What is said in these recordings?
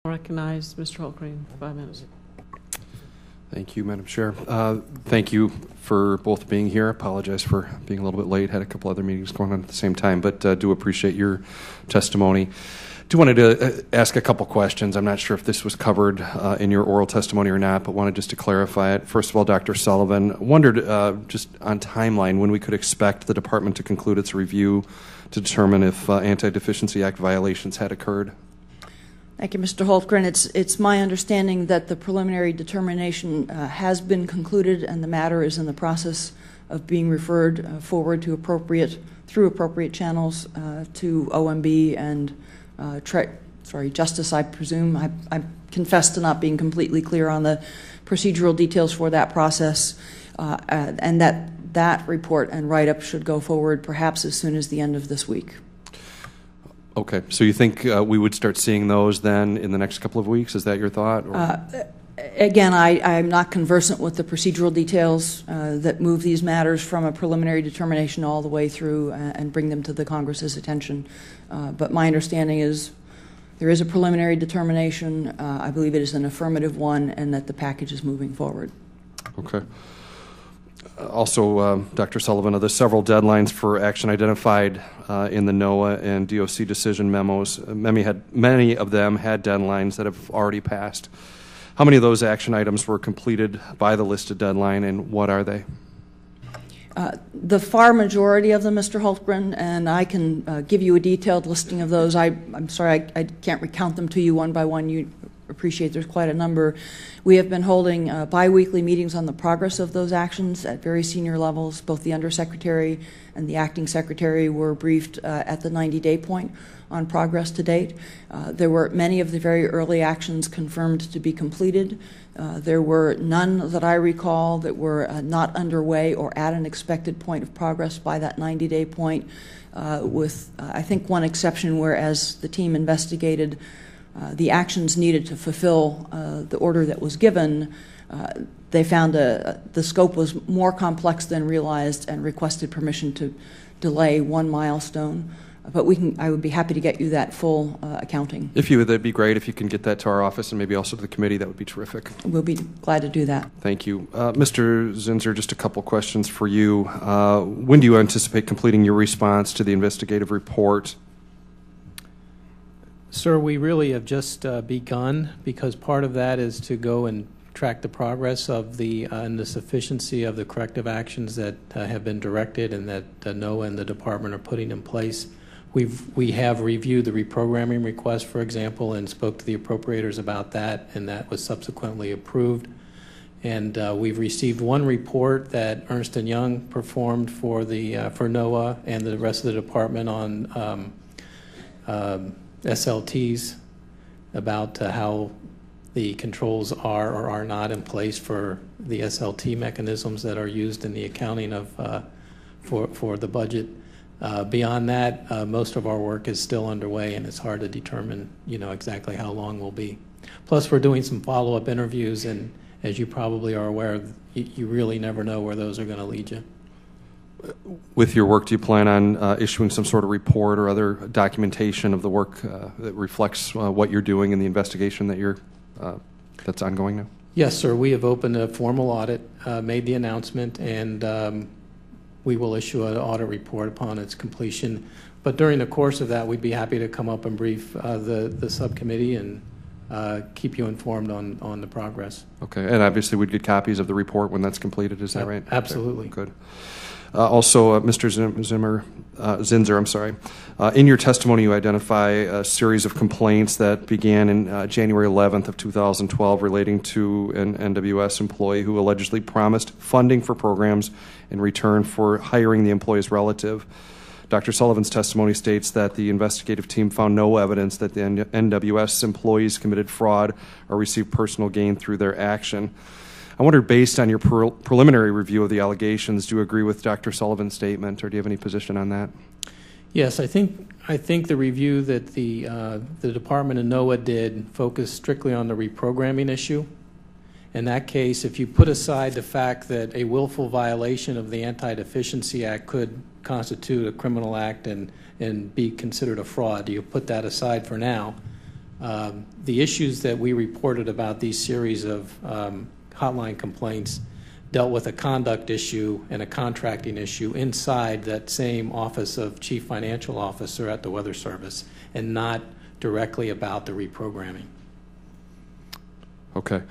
I recognize Mr. Hultgren for 5 minutes. Thank you, Madam Chair. Thank you for both being here. I apologize for being a little bit late. Had a couple other meetings going on at the same time, but do appreciate your testimony. Do wanted to ask a couple questions. I'm not sure if this was covered in your oral testimony or not, but wanted just to clarify it. First of all, Dr. Sullivan, wondered just on timeline when we could expect the department to conclude its review to determine if Anti-Deficiency Act violations had occurred. Thank you, Mr. Hultgren. It's my understanding that the preliminary determination has been concluded and the matter is in the process of being referred forward to through appropriate channels to OMB and Justice, I presume. I confess to not being completely clear on the procedural details for that process, and that report and write-up should go forward perhaps as soon as the end of this week. Okay, so you think we would start seeing those then in the next couple of weeks? Is that your thought? Again, I'm not conversant with the procedural details that move these matters from a preliminary determination all the way through and bring them to the Congress's attention. But my understanding is there is a preliminary determination. I believe it is an affirmative one, and that the package is moving forward. Okay. Also, Dr. Sullivan, of the several deadlines for action identified in the NOAA and DOC decision memos, many of them had deadlines that have already passed. How many of those action items were completed by the listed deadline, and what are they? The far majority of them, Mr. Hultgren, and I can give you a detailed listing of those. I'm sorry, I can't recount them to you one by one. You appreciate there's quite a number. We have been holding biweekly meetings on the progress of those actions at very senior levels. Both the Undersecretary and the Acting Secretary were briefed at the 90-day point on progress to date. There were many of the very early actions confirmed to be completed. There were none that I recall that were not underway or at an expected point of progress by that 90-day point, with I think one exception where, as the team investigated the actions needed to fulfill the order that was given, they found the scope was more complex than realized and requested permission to delay one milestone. But I would be happy to get you that full accounting. If you would, that'd be great. If you can get that to our office and maybe also to the committee, that would be terrific. We'll be glad to do that. Thank you. Mr. Zinsser, just a couple questions for you. When do you anticipate completing your response to the investigative report? Sir, we really have just begun, because part of that is to go and track the progress of and the sufficiency of the corrective actions that have been directed and that NOAA and the department are putting in place. We have reviewed the reprogramming request, for example, and spoke to the appropriators about that, and that was subsequently approved. And we've received one report that Ernst & Young performed for NOAA and the rest of the department on SLTs, about how the controls are or are not in place for the SLT mechanisms that are used in the accounting of for the budget. Beyond that, most of our work is still underway, and it's hard to determine, exactly how long we'll be. Plus, we're doing some follow-up interviews, and as you probably are aware, you really never know where those are going to lead you. With your work, do you plan on issuing some sort of report or other documentation of the work that reflects what you're doing in the investigation that that's ongoing now? Yes, sir. We have opened a formal audit, made the announcement, and we will issue an audit report upon its completion. But during the course of that, we'd be happy to come up and brief the subcommittee and keep you informed on the progress. Okay, and obviously we'd get copies of the report when that's completed. Is that right? Absolutely. Okay. Good. Also, Mr. Zinsser, in your testimony you identify a series of complaints that began in January 11th of 2012 relating to an NWS employee who allegedly promised funding for programs in return for hiring the employee's relative. Dr. Sullivan's testimony states that the investigative team found no evidence that the NWS employees committed fraud or received personal gain through their action. I wonder, based on your preliminary review of the allegations, do you agree with Dr. Sullivan's statement, or do you have any position on that? Yes, I think the review that the department and NOAA did focused strictly on the reprogramming issue. In that case, if you put aside the fact that a willful violation of the Anti-Deficiency Act could constitute a criminal act and be considered a fraud, you put that aside for now. The issues that we reported about these series of hotline complaints dealt with a conduct issue and a contracting issue inside that same Office of Chief Financial Officer at the Weather Service, and not directly about the reprogramming. Okay.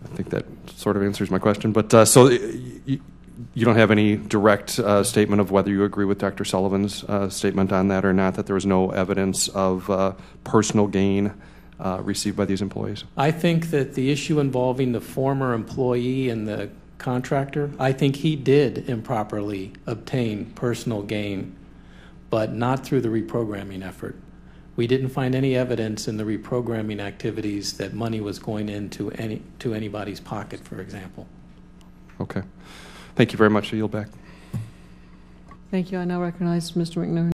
I think that sort of answers my question. But so you don't have any direct statement of whether you agree with Dr. Sullivan's statement on that or not, that there was no evidence of personal gain received by these employees? I think that the issue involving the former employee and the contractor, I think he did improperly obtain personal gain, but not through the reprogramming effort. We didn't find any evidence in the reprogramming activities that money was going into anybody's pocket, for example. Okay. Thank you very much. I yield back. Thank you. I now recognize Mr. McNerney.